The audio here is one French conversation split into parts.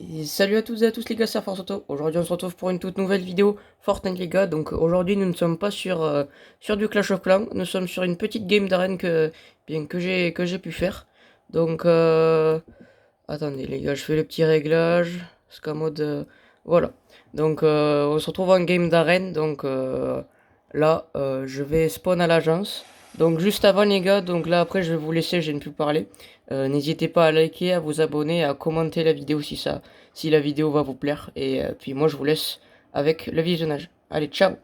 Et salut à toutes et à tous les gars, c'est Force Auto. Aujourd'hui on se retrouve pour une toute nouvelle vidéo Fortnite les gars. Donc aujourd'hui nous ne sommes pas sur du Clash of Clans, nous sommes sur une petite game d'arène que j'ai pu faire. Donc attendez les gars, je fais le petit réglage, parce qu'en mode voilà. Donc on se retrouve en game d'arène, donc là je vais spawn à l'agence. Donc juste avant les gars, donc là après je vais vous laisser, je ne plus parler. N'hésitez pas à liker, à vous abonner, à commenter la vidéo si la vidéo va vous plaire. Et puis moi je vous laisse avec le visionnage. Allez, ciao!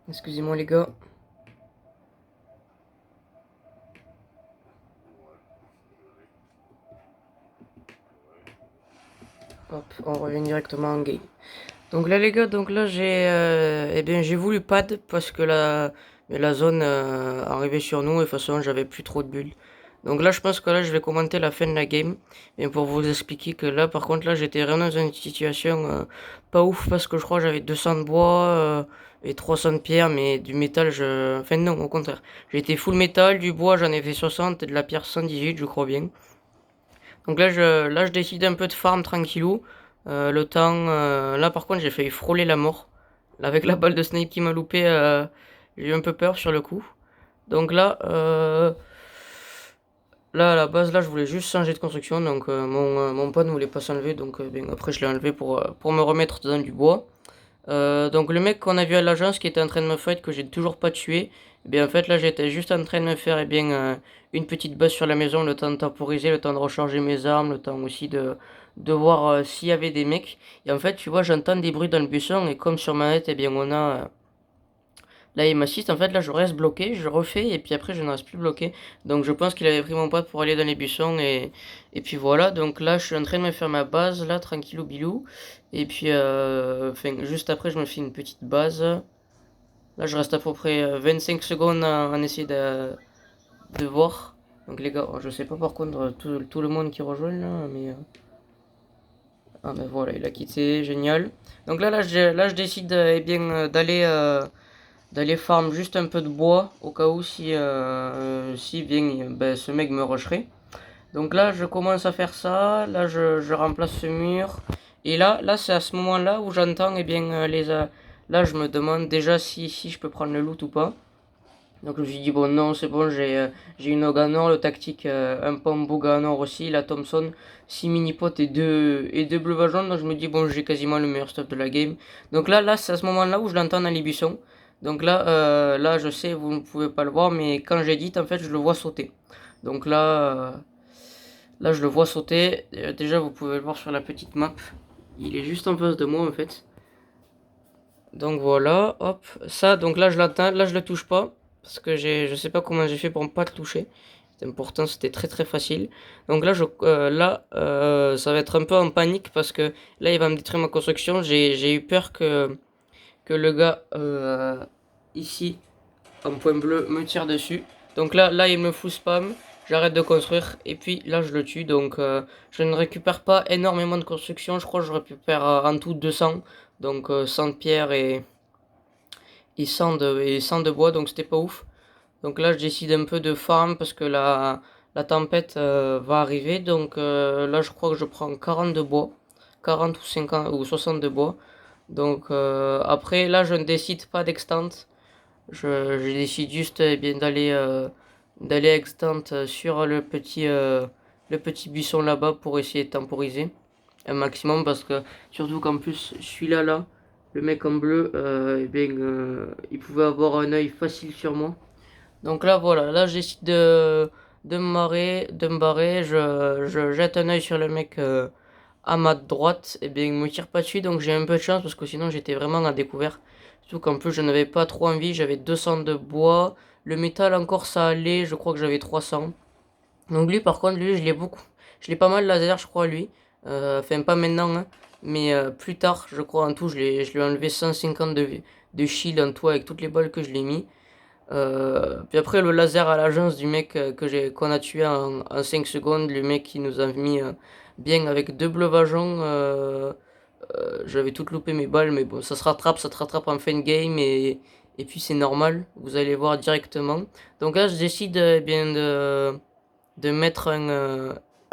Excusez-moi les gars. Hop, on revient directement en game. Donc là les gars, donc là eh bien j'ai voulu pad parce que la zone arrivait sur nous et de toute façon j'avais plus trop de bulles. Donc là je pense que là je vais commenter la fin de la game. Et pour vous expliquer que là par contre là j'étais vraiment dans une situation pas ouf parce que je crois que j'avais 200 de bois et 300 de pierre, mais du métal Enfin non, au contraire. J'ai été full métal, du bois j'en ai fait 60 et de la pierre 118 je crois bien. Donc là je décide un peu de farm tranquillou. Le temps, là par contre j'ai failli frôler la mort. Là, avec la balle de snipe qui m'a loupé, j'ai eu un peu peur sur le coup. Donc là à la base là je voulais juste changer de construction. Donc mon pote ne voulait pas s'enlever. Donc bien, après je l'ai enlevé pour me remettre dans du bois. Donc le mec qu'on a vu à l'agence qui était en train de me fight, que j'ai toujours pas tué, eh bien en fait là j'étais juste en train de me faire une petite base sur la maison, le temps de temporiser, le temps de recharger mes armes, le temps aussi de voir s'il y avait des mecs. Et en fait tu vois j'entends des bruits dans le buisson et comme sur ma manette eh bien on a là il m'assiste, en fait là je reste bloqué, je refais et puis après je ne reste plus bloqué. Donc je pense qu'il avait pris mon pote pour aller dans les buissons et puis voilà. Donc là je suis en train de me faire ma base là tranquillou bilou. Et puis enfin, juste après je me fais une petite base. Là je reste à peu près 25 secondes en essayer de voir. Donc les gars, je sais pas par contre tout le monde qui rejoint là, mais ah ben voilà il a quitté, génial. Donc là je décide eh bien d'aller farm juste un peu de bois au cas où si bien ben, ce mec me rusherait. Donc là je commence à faire ça, là je remplace ce mur. Et là c'est à ce moment là où j'entends eh bien là je me demande déjà si je peux prendre le loot ou pas. Donc je me suis dit bon non c'est bon j'ai une Oganor, le tactique un Pombo Ganor aussi, la Thompson, 6 mini-potes et deux bleu jaune. Donc je me dis bon j'ai quasiment le meilleur stuff de la game. Donc là c'est à ce moment là où je l'entends dans les buissons. Donc là je sais vous ne pouvez pas le voir mais quand j'édite en fait je le vois sauter. Donc là je le vois sauter. Déjà vous pouvez le voir sur la petite map. Il est juste en face de moi en fait. Donc voilà, hop, ça, donc là je l'atteins, là je le touche pas, parce que je sais pas comment j'ai fait pour ne pas le toucher. Pourtant c'était très très facile. Donc là, ça va être un peu en panique, parce que là il va me détruire ma construction. J'ai eu peur que le gars ici, en point bleu, me tire dessus. Donc là il me fout spam, j'arrête de construire, et puis là je le tue. Donc je ne récupère pas énormément de construction, je crois que je récupère en tout 200. Donc 100 de pierre et 100 de bois, donc c'était pas ouf. Donc là je décide un peu de farm parce que la tempête va arriver. Donc là je crois que je prends 40 de bois, 40 ou 50 ou 60 de bois. Donc après là je ne décide pas d'extant. Je décide juste eh bien d'aller extant sur le petit buisson là-bas pour essayer de temporiser un maximum, parce que surtout qu'en plus celui-là le mec en bleu eh bien, il pouvait avoir un œil facile sur moi. Donc là voilà, là je décide de me barrer, je jette un œil sur le mec à ma droite, et bien il me tire pas dessus, donc j'ai un peu de chance parce que sinon j'étais vraiment à découvert. Surtout qu'en plus je n'avais pas trop envie, j'avais 200 de bois, le métal encore ça allait, je crois que j'avais 300. Donc lui par contre, lui je l'ai beaucoup, je l'ai pas mal laser je crois lui, enfin pas maintenant hein, mais plus tard je crois en tout je lui ai enlevé 150 de shield en tout avec toutes les balles que je l'ai mis. Puis après le laser à l'agence du mec qu'on a tué en 5 secondes, le mec qui nous a mis bien avec deux bleus vageons. J'avais tout loupé mes balles, mais bon ça te rattrape en fin de game et puis c'est normal, vous allez voir directement. Donc là je décide bien de mettre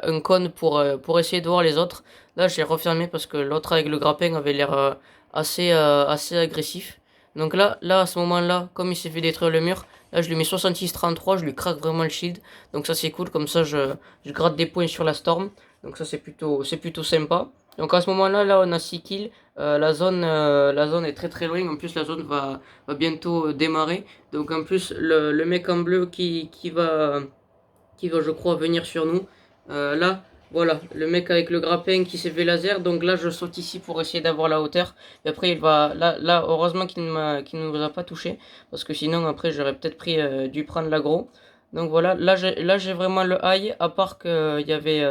un cône pour essayer de voir les autres. Là j'ai refermé parce que l'autre avec le grappin avait l'air assez agressif. Donc là à ce moment-là, comme il s'est fait détruire le mur, là je lui mets 66-33, je lui craque vraiment le shield. Donc ça c'est cool, comme ça je gratte des points sur la storm. Donc ça c'est plutôt sympa. Donc à ce moment-là, là on a 6 kills. La zone est très très loin. En plus la zone va bientôt démarrer. Donc en plus le mec en bleu qui va je crois venir sur nous. Là Voilà, le mec avec le grappin qui s'est fait laser. Donc là, je saute ici pour essayer d'avoir la hauteur. Et après, il va. Là heureusement qu'il ne nous a pas touché. Parce que sinon, après, j'aurais peut-être dû prendre l'aggro. Donc voilà, là j'ai vraiment le high. À part qu'il y avait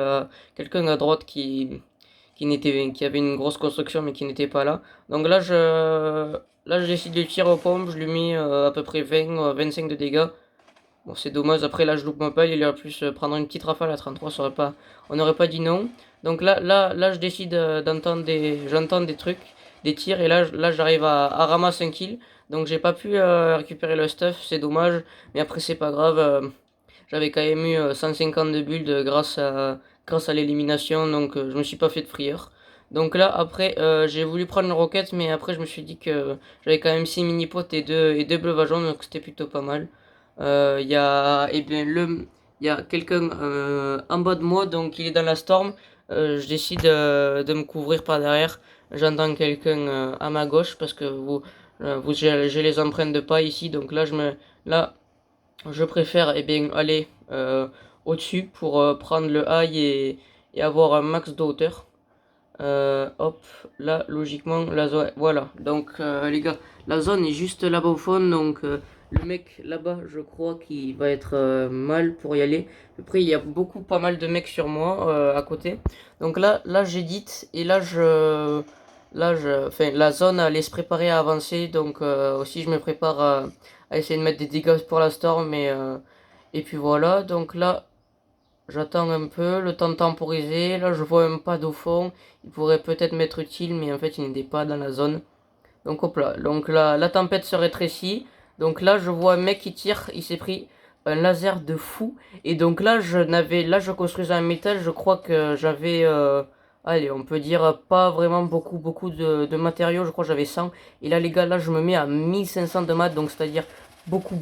quelqu'un à droite qui avait une grosse construction mais qui n'était pas là. Donc là, je décide de tirer aux pompes. Je lui mets à peu près 20, 25 de dégâts. Bon, c'est dommage, après là je loupe ma pelle, il aurait pu se prendre une petite rafale à 33, on n'aurait pas dit non. Donc là je décide j'entends des trucs, des tirs, et là j'arrive à ramasser un kill. Donc j'ai pas pu récupérer le stuff, c'est dommage, mais après c'est pas grave, j'avais quand même eu 150 de build grâce à l'élimination, donc je me suis pas fait de frayeur. Donc là après j'ai voulu prendre une roquette, mais après je me suis dit que j'avais quand même 6 mini-potes et deux bleus jaunes, donc c'était plutôt pas mal. Il y a, eh bien, il y a quelqu'un en bas de moi, donc il est dans la storm. Je décide de me couvrir par derrière. J'entends quelqu'un à ma gauche parce que j'ai les empreintes de pas ici, donc là, je préfère aller au-dessus pour prendre le high et avoir un max de hauteur. Hop, là, logiquement, la zone. Voilà, donc les gars, la zone est juste là-bas au fond. Donc, le mec là-bas, je crois qu'il va être mal pour y aller. Après, il y a pas mal de mecs sur moi à côté. Donc là j'édite et enfin, la zone allait se préparer à avancer. Donc, aussi, je me prépare à essayer de mettre des dégâts pour la storm. Et puis voilà, donc là. J'attends un peu, le temps de temporiser. Là, je vois un pad au fond. Il pourrait peut-être m'être utile, mais en fait, il n'était pas dans la zone. Donc, hop là. Donc, la tempête se rétrécit. Donc là, je vois un mec qui tire. Il s'est pris un laser de fou. Et donc là, je construisais un métal. Je crois que j'avais, allez, on peut dire pas vraiment beaucoup de matériaux. Je crois que j'avais 100. Et là, les gars, là, je me mets à 1500 de maths. Donc, c'est-à-dire beaucoup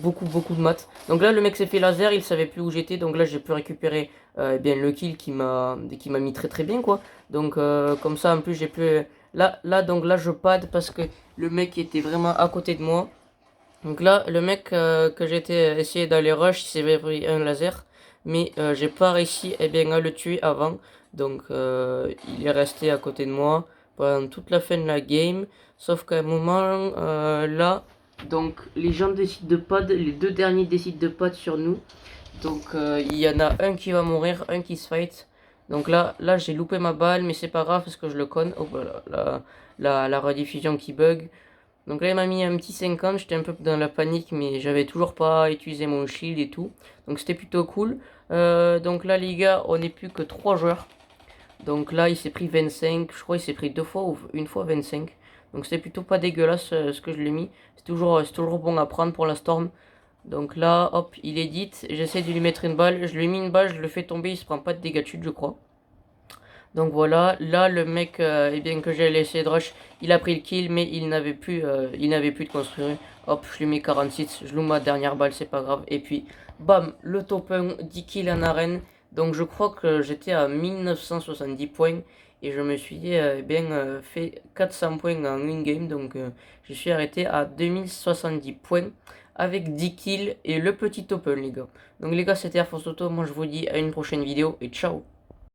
de maths. Donc là, le mec s'est fait laser, il savait plus où j'étais. Donc là, j'ai pu récupérer eh bien, le kill qui m'a mis très bien, quoi. Donc, comme ça, en plus, j'ai pu. Donc là, je pad parce que le mec était vraiment à côté de moi. Donc là, le mec que j'étais essayé d'aller rush, il s'est pris un laser. Mais j'ai pas réussi eh bien, à le tuer avant. Donc, il est resté à côté de moi pendant toute la fin de la game. Sauf qu'à un moment, là. Donc les gens décident de pad, les deux derniers décident de pad sur nous. Donc il y en a un qui va mourir, un qui se fight. Donc là j'ai loupé ma balle, mais c'est pas grave parce que je le conne. Oh voilà, la rediffusion qui bug. Donc là il m'a mis un petit 50, j'étais un peu dans la panique, mais j'avais toujours pas utilisé mon shield et tout. Donc c'était plutôt cool. Donc là les gars, on n'est plus que 3 joueurs. Donc là, il s'est pris 25. Je crois qu'il s'est pris deux fois ou une fois 25. Donc c'était plutôt pas dégueulasse ce que je l'ai mis. C'est toujours bon à prendre pour la storm. Donc là, hop, il édite. J'essaie de lui mettre une balle. Je lui ai mis une balle, je le fais tomber. Il se prend pas de dégâts de chute, je crois. Donc voilà, là le mec, eh bien que j'ai laissé de rush, il a pris le kill, mais il n'avait plus de construire. Hop, je lui mets 46, je loue ma dernière balle, c'est pas grave. Et puis, bam, le top 1, 10 kills en arène. Donc je crois que j'étais à 1970 points. Et je me suis fait 400 points en une game. Donc je suis arrêté à 2070 points avec 10 kills et le petit top 1, les gars. Donc les gars, c'était Air Force Auto. Moi je vous dis à une prochaine vidéo et ciao.